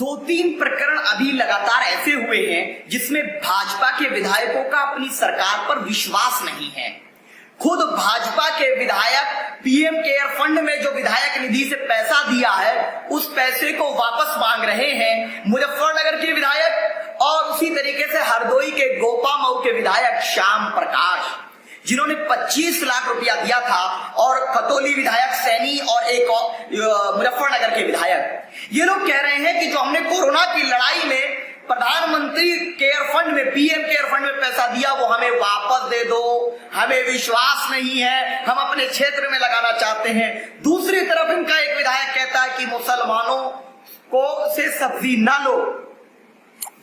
दो तीन प्रकरण अभी लगातार ऐसे हुए हैं जिसमें भाजपा के विधायकों का अपनी सरकार पर विश्वास नहीं है। खुद भाजपा के विधायक पीएम केयर फंड में जो विधायक निधि से पैसा दिया है उस पैसे को वापस मांग रहे हैं मुजफ्फरनगर के विधायक और उसी तरीके से हरदोई के गोपामऊ के विधायक श्याम प्रकाश, जिन्होंने 25 लाख रुपया दिया था, और खतौली विधायक सैनी और एक मुजफ्फरनगर के विधायक। ये लोग कह रहे हैं कि जो हमने कोरोना की लड़ाई में प्रधानमंत्री केयर फंड में, पीएम केयर फंड में पैसा दिया वो हमें वापस दे दो, हमें विश्वास नहीं है, हम अपने क्षेत्र में लगाना चाहते हैं। दूसरी तरफ इनका एक विधायक कहता है कि मुसलमानों को से सब्जी ना लो।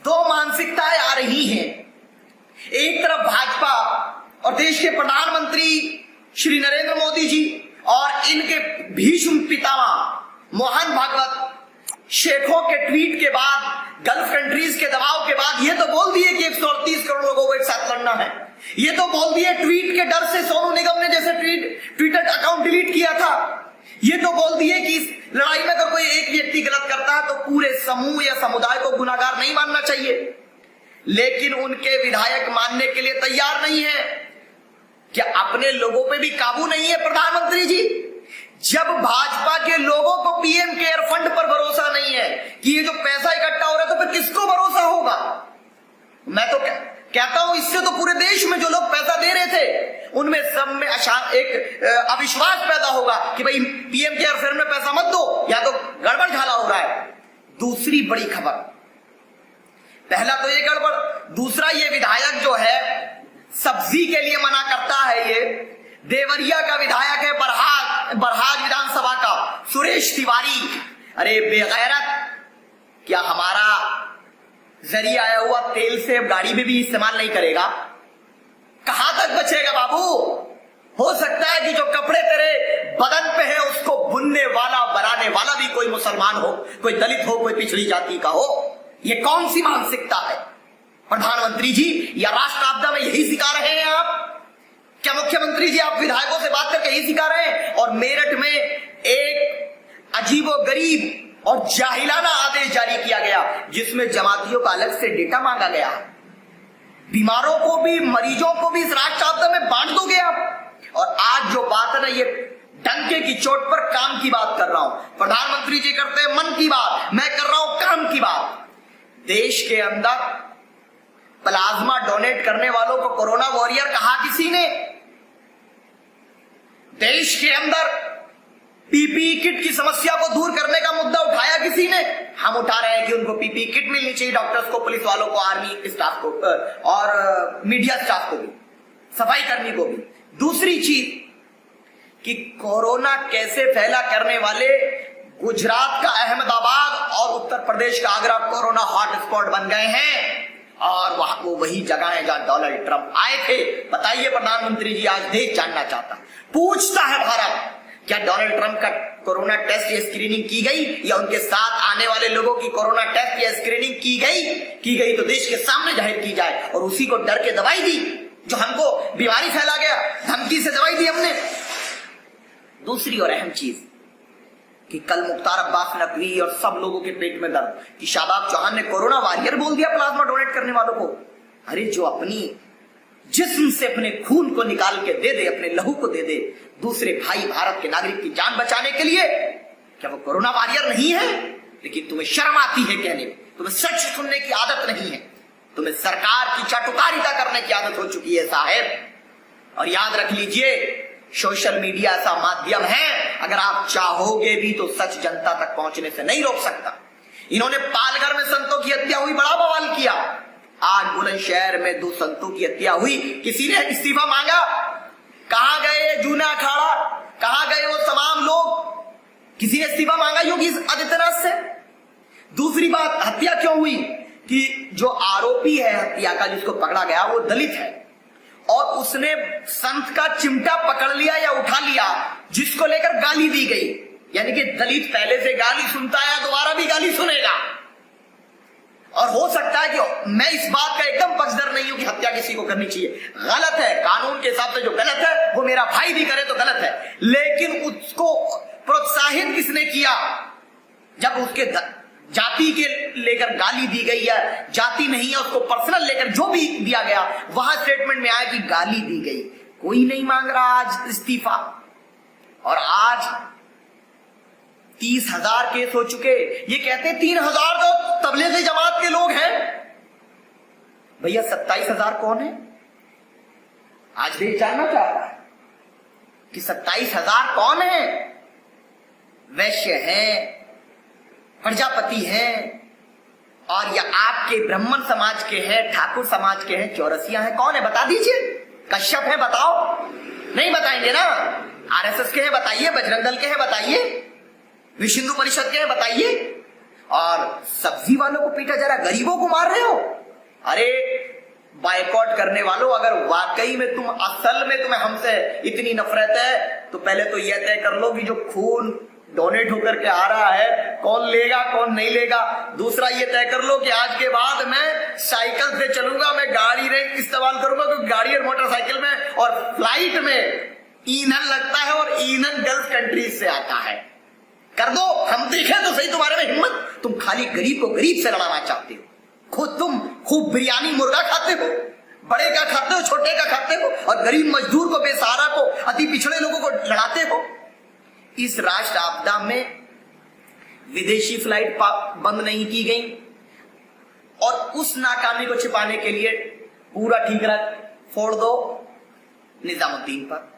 दो मानसिकताएं आ रही हैं। एक तरफ भाजपा और देश के प्रधानमंत्री श्री नरेंद्र मोदी जी और इनके भीष्म पितामह मोहन भागवत शेखों के ट्वीट के बाद, गल्फ कंट्रीज के दबाव के बाद ये तो बोल दिए कि 138 करोड़ लोगों को एक साथ लड़ना है। ये तो बोल दिए ट्वीट के डर से सोनू निगम ने जैसे ट्विटर अकाउंट डिलीट किया था। ये तो बोल दिए कि इस लड़ाई में अगर कोई एक व्यक्ति गलत करता है तो पूरे समूह या समुदाय को गुनाहगार नहीं मानना चाहिए। लेकिन उनके विधायक मानने के लिए तैयार नहीं है। क्या अपने लोगों पे भी काबू नहीं है प्रधानमंत्री जी? जब भाजपा के लोगों को पीएम केयर फंड पर भरोसा नहीं है कि ये जो पैसा इकट्ठा हो रहा है तो फिर किसको भरोसा होगा? मैं तो कहता हूं इससे तो पूरे देश में जो लोग पैसा दे रहे थे उनमें सब में एक अविश्वास पैदा होगा कि भाई पीएम केयर फंड में पैसा मत दो, या तो गड़बड़ झाला हो रहा है। दूसरी बड़ी खबर, पहला तो ये गड़बड़, दूसरा ये विधायक जो है सब्जी के लिए मना करता है। ये देवरिया का विधायक है, बरहाज विधानसभा का सुरेश तिवारी। अरे बेगैरत, क्या हमारा जरिया आया हुआ तेल से गाड़ी में भी इस्तेमाल नहीं करेगा? कहां तक बचेगा बाबू? हो सकता है कि जो कपड़े तेरे बदन पे है उसको बुनने वाला, बनाने वाला भी कोई मुसलमान हो, कोई दलित हो, कोई पिछड़ी जाति का हो। ये कौन सी मानसिकता है प्रधानमंत्री जी? या राष्ट्र आपदा में यही सिखा रहे हैं आप? क्या मुख्यमंत्री जी आप विधायकों से बात करके यही सिखा रहे हैं? और मेरठ में एक अजीबोगरीब और जाहिलाना आदेश जारी किया गया जिसमें जमातियों का अलग से डेटा मांगा गया। बीमारों को भी, मरीजों को भी इस राष्ट्र आपदा में बांट दोगे आप? और आज जो बात है ना, ये डंके की चोट पर काम की बात कर रहा हूं। प्रधानमंत्री जी करते हैं मन की बात, मैं कर रहा हूं काम की बात। देश के अंदर प्लाज्मा डोनेट करने वालों को कोरोना वॉरियर कहा किसी ने? देश के अंदर पीपीई किट की समस्या को दूर करने का मुद्दा उठाया किसी ने? हम उठा रहे हैं कि उनको पीपीई किट मिलनी चाहिए, डॉक्टर्स को, पुलिस वालों को, आर्मी स्टाफ को और मीडिया स्टाफ को भी, सफाई कर्मी को भी। दूसरी चीज कि कोरोना कैसे फैला करने वाले गुजरात का अहमदाबाद और उत्तर प्रदेश का आगरा कोरोना हॉटस्पॉट बन गए हैं, और वहां वो वही जगह है जहां डोनाल्ड ट्रंप आए थे। बताइए प्रधानमंत्री जी, आज देश जानना चाहता, पूछता है भारत, क्या डोनाल्ड ट्रंप का कोरोना टेस्ट या स्क्रीनिंग की गई, या उनके साथ आने वाले लोगों की कोरोना टेस्ट या स्क्रीनिंग की गई तो देश के सामने जाहिर की जाए। और उसी को डर के दवाई दी, जो हमको बीमारी फैला गया, धमकी से दवाई दी हमने। दूसरी और अहम चीज कि कल मुख्तार अब्बास नकवी और सब लोगों के पेट में दर्द कि शादाब चौहान ने कोरोना वॉरियर बोल दिया प्लाज्मा डोनेट करने वालों को। अरे जो अपनी जिस्म से अपने खून को निकाल के दे दे, अपने लहू को दे दे दूसरे भाई भारत के नागरिक की जान बचाने के लिए, क्या वो कोरोना वॉरियर नहीं है? लेकिन तुम्हें शर्म आती है कहने में, तुम्हें सच सुनने की आदत नहीं है, तुम्हें सरकार की चाटुकारिता करने की आदत हो चुकी है साहब। और याद रख लीजिए, सोशल मीडिया ऐसा माध्यम है, अगर आप चाहोगे भी तो सच जनता तक पहुंचने से नहीं रोक सकता। इन्होंने पालघर में संतों की हत्या हुई, बड़ा बवाल किया। आज बुलंदशहर में 2 संतों की हत्या हुई, किसी ने इस्तीफा मांगा? कहां गए जूना अखाड़ा, कहां गए वो तमाम लोग? किसी ने इस्तीफा मांगा योगी आदित्यनाथ से? दूसरी बात, हत्या क्यों हुई? कि जो आरोपी है हत्या का, जिसको पकड़ा गया, वो दलित है और उसने संत का चिमटा पकड़ लिया या उठा लिया, जिसको लेकर गाली दी गई। यानी कि दलित पहले से गाली सुनता है, दोबारा भी गाली सुनेगा। और हो सकता है कि मैं इस बात का एकदम पक्षधर नहीं हूं कि हत्या किसी को करनी चाहिए, गलत है, कानून के हिसाब से जो गलत है वो मेरा भाई भी करे तो गलत है। लेकिन उसको प्रोत्साहित किसने किया? जब उसके जाति के लेकर गाली दी गई है, जाति नहीं है उसको पर्सनल लेकर जो भी दिया गया, वहां स्टेटमेंट में आया कि गाली दी गई। कोई नहीं मांग रहा आज इस्तीफा। और आज 30,000 केस हो चुके। ये कहते 3,000 तो तबलीगी जमात के लोग हैं। भैया 27,000 कौन है? आज देश जानना चाहता है कि 27,000 कौन है? वैश्य हैं, प्रजापति हैं, और या आपके ब्राह्मण समाज के हैं, ठाकुर समाज के हैं, चौरसिया हैं। कौन है बता दीजिए। कश्यप है बताओ? नहीं बताएंगे ना। आरएसएस के हैं बताइए, बजरंग दल के हैं बताइए, विश्व हिंदू परिषद के हैं बताइए। और सब्जी वालों को पीटा जा रहा, गरीबों को मार रहे हो। अरे बायकॉट करने वालों, अगर वाकई में तुम असल में तुम्हें हमसे इतनी नफरत है तो पहले तो यह तय कर लो कि जो खून डोनेट होकर के आ रहा है कौन लेगा कौन नहीं लेगा। दूसरा ये तय कर लो कि आज के बाद मैं साइकिल से चलूंगा, मैं गाड़ी नहीं इस्तेमाल करूंगा, क्योंकि गाड़ी और मोटरसाइकिल में और फ्लाइट में ईंधन लगता है और ईंधन गल्फ कंट्रीज से आता है। कर दो, हम देखें तो सही तुम्हारे में हिम्मत। तुम खाली गरीब को गरीब से लड़ाना चाहते हो। खुद तुम खूब बिरयानी मुर्गा खाते हो, बड़े का खाते हो, छोटे का खाते हो, और गरीब मजदूर को, बेसहारा को, अति पिछड़े लोगों को लड़ाते हो। इस राष्ट्र आपदा में विदेशी फ्लाइट बंद नहीं की गई, और उस नाकामी को छिपाने के लिए पूरा ठीकरा फोड़ दो निजामुद्दीन पर।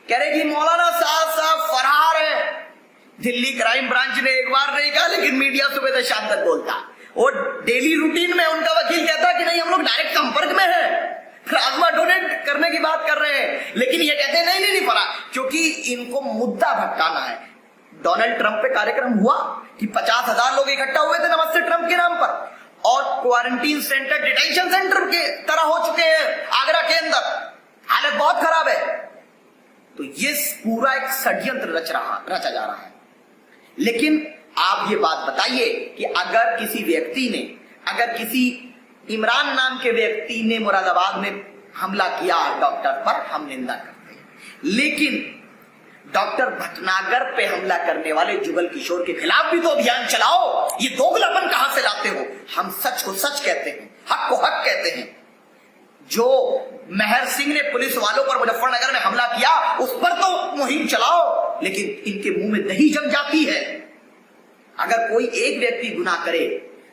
कह रहे कि मौलाना साहब फरार है। दिल्ली क्राइम ब्रांच ने एक बार नहीं कहा, लेकिन मीडिया सुबह से शाम तक बोलता। और डेली रूटीन में उनका वकील कहता कि नहीं हम लोग डायरेक्ट संपर्क में हैं, प्लाज्मा डोनेट करने की बात कर रहे हैं, लेकिन ये कहते हैं नहीं फरा, क्योंकि इनको मुद्दा भटकाना है। डोनाल्ड ट्रंप पे कार्यक्रम हुआ कि 50,000 लोग इकट्ठा हुए थे नमस्ते ट्रंप के नाम पर, और क्वारंटीन सेंटर डिटेंशन सेंटर के तरह हो चुके हैं आगरा के अंदर। हालत बहुत खराब है। तो ये पूरा एक षड्यंत्र रचा जा रहा है। लेकिन आप ये बात बताइए कि अगर किसी व्यक्ति ने, अगर किसी इमरान नाम के व्यक्ति ने मुरादाबाद में हमला किया डॉक्टर पर, हम निंदा करते हैं, लेकिन डॉक्टर भटनागर पे हमला करने वाले जुगल किशोर के खिलाफ भी तो अभियान चलाओ। ये दोगलापन कहां से लाते हो? हम सच को सच कहते हैं, हक को हक कहते हैं। जो मेहर सिंह ने पुलिस वालों पर मुजफ्फरनगर में हमला किया, उस पर तो मुहिम चलाओ, लेकिन इनके मुंह में दही जम जाती है। अगर कोई एक व्यक्ति गुनाह करे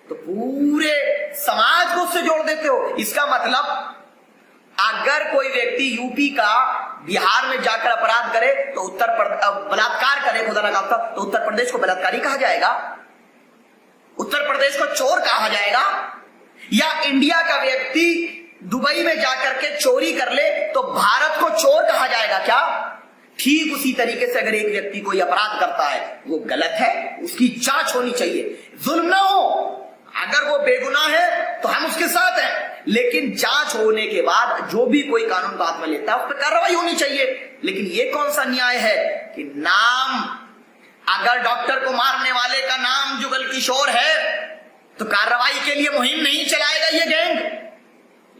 तो पूरे समाज को उससे जोड़ देते हो। इसका मतलब अगर कोई व्यक्ति यूपी का बिहार में जाकर अपराध करे तो बलात्कार करे, खुदा ना खास्ता, तो उत्तर प्रदेश को बलात्कारी कहा जाएगा? उत्तर प्रदेश को चोर कहा जाएगा? या इंडिया का व्यक्ति दुबई में जाकर के चोरी कर ले तो भारत को चोर कहा जाएगा क्या? ठीक उसी तरीके से अगर एक व्यक्ति कोई अपराध करता है, वो गलत है, उसकी जांच होनी चाहिए, जुल्म ना हो। अगर वो बेगुनाह है तो हम उसके साथ हैं, लेकिन जांच होने के बाद जो भी कोई कानून को हाथ में लेता है उस पर कार्रवाई होनी चाहिए। लेकिन ये कौन सा न्याय है कि नाम, अगर डॉक्टर को मारने वाले का नाम जुगल किशोर है तो कार्रवाई के लिए मुहिम नहीं चलाएगा ये गैंग,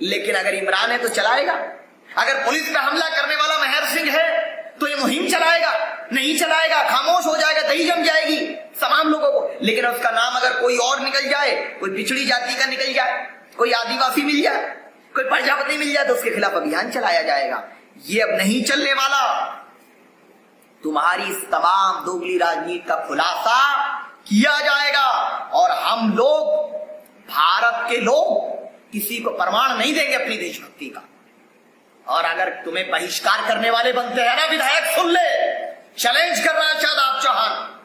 लेकिन अगर इमरान है तो चलाएगा। अगर पुलिस पे हमला करने वाला मेहर सिंह है तो ये मुहिम चलाएगा? नहीं चलाएगा, खामोश हो जाएगा, दही जम जाएगी तमाम लोगों को। लेकिन उसका नाम अगर कोई और निकल जाए, कोई पिछड़ी जाति का निकल जाए, कोई आदिवासी मिल जाए, कोई प्रजापति मिल जाए, तो उसके खिलाफ अभियान चलाया जाएगा। ये अब नहीं चलने वाला। तुम्हारी इस तमाम दोगली राजनीति का खुलासा किया जाएगा, और हम लोग, भारत के लोग, किसी को प्रमाण नहीं देंगे अपनी देशभक्ति का। और अगर तुम्हें बहिष्कार करने वाले बनते हैं ना विधायक, सुन ले, चैलेंज कर रहा है शादाब चौहान,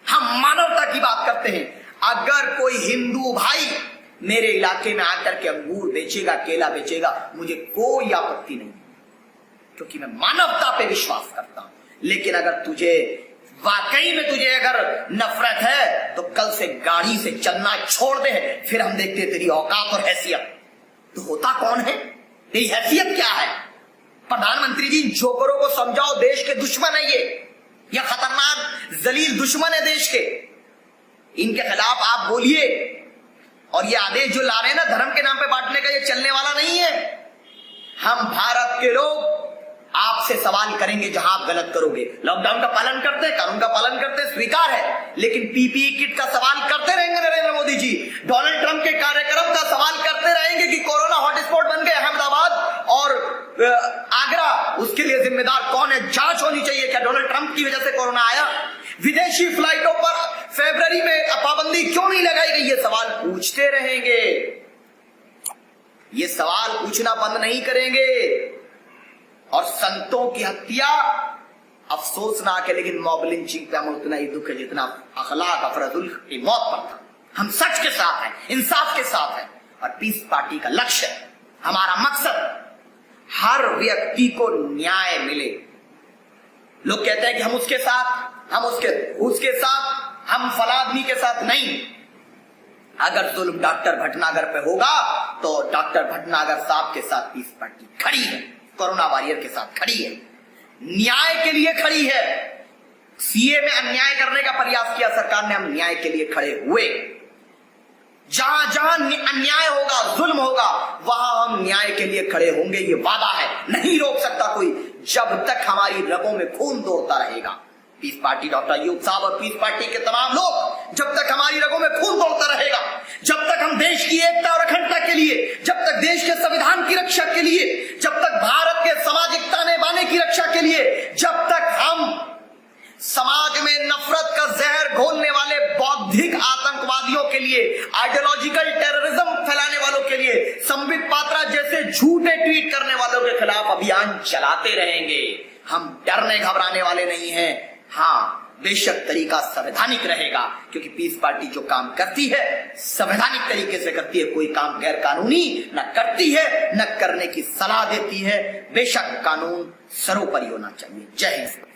हम मानवता की बात करते हैं। अगर कोई हिंदू भाई मेरे इलाके में आकर के अंगूर बेचेगा, केला बेचेगा, मुझे कोई आपत्ति नहीं, क्योंकि मैं मानवता पे विश्वास करता हूं। लेकिन अगर तुझे वाकई में तुझे अगर नफरत है तो कल से गाड़ी से चलना छोड़ दे, फिर हम देखते हैं तेरी औकात और हैसियत। तो होता कौन है? तेरी हैसियत क्या है? प्रधानमंत्री जी, जोकरों को समझाओ, देश के दुश्मन है ये खतरनाक जलील दुश्मन है देश के, इनके खिलाफ आप बोलिए। और ये आदेश जो ला रहे हैं ना धर्म के नाम पे बांटने का, ये चलने वाला नहीं है। हम भारत के लोग आपसे सवाल करेंगे जहां आप गलत करोगे। लॉकडाउन का पालन करते, कानून का पालन करते, स्वीकार है, लेकिन पीपीई किट का सवाल करते रहेंगे नरेंद्र मोदी जी। डोनाल्ड ट्रंप के कार्यक्रम का सवाल करते रहेंगे कि कोरोना हॉटस्पॉट बन गए अहमदाबाद और आगरा, उसके लिए जिम्मेदार कौन है, जांच होनी चाहिए। क्या डोनाल्ड ट्रंप की वजह से कोरोना आया? विदेशी फ्लाइटों पर फरवरी में पाबंदी क्यों नहीं लगाई गई? ये सवाल पूछते रहेंगे, ये सवाल पूछना बंद नहीं करेंगे। और संतों की हत्या, अफसोस ना के, लेकिन मॉब लिंचिंग पे हमें उतना ही दुख है जितना अखलाक अफरदुल की मौत पर था। हम सच के साथ हैं, इंसाफ के साथ हैं, और पीस पार्टी का लक्ष्य, हमारा मकसद हर व्यक्ति को न्याय मिले। लोग कहते हैं कि हम उसके साथ, हम उसके साथ, हम फला आदमी के साथ नहीं। अगर जुल्म डॉक्टर भटनागर पे होगा तो डॉक्टर भटनागर साहब के साथ पीस पार्टी खड़ी है, कोरोना वॉरियर के साथ खड़ी है, न्याय के लिए खड़ी है। सीए में अन्याय करने का प्रयास किया सरकार ने, हम न्याय के लिए खड़े हुए। जहां जहां अन्याय होगा, जुल्म होगा, वहां हम न्याय के लिए खड़े होंगे, ये वादा है। नहीं रोक सकता कोई जब तक हमारी रगों में खून दौड़ता रहेगा। पीस पार्टी, डॉक्टर अयूब साहब और पीस पार्टी के तमाम लोग, जब तक हमारी रगों में खून दौड़ता रहेगा, जब तक हम देश की एकता और अखंडता के लिए, जब तक देश के संविधान की रक्षा के लिए, जब तक भारत के सामाजिक ताने बाने की रक्षा के लिए, जब तक हम समाज में नफरत का जहर घोलने वाले बौद्धिक आतंकवादियों के लिए, आइडियोलॉजिकल टेररिज्म फैलाने वालों के लिए, संबित पात्रा जैसे झूठे ट्वीट करने वालों के खिलाफ अभियान चलाते रहेंगे। हम डरने घबराने वाले नहीं हैं। हाँ, बेशक तरीका संवैधानिक रहेगा, क्योंकि पीस पार्टी जो काम करती है संवैधानिक तरीके से करती है। कोई काम गैर कानूनी न करती है, न करने की सलाह देती है। बेशक कानून सर्वोपरि होना चाहिए। जय हिंद।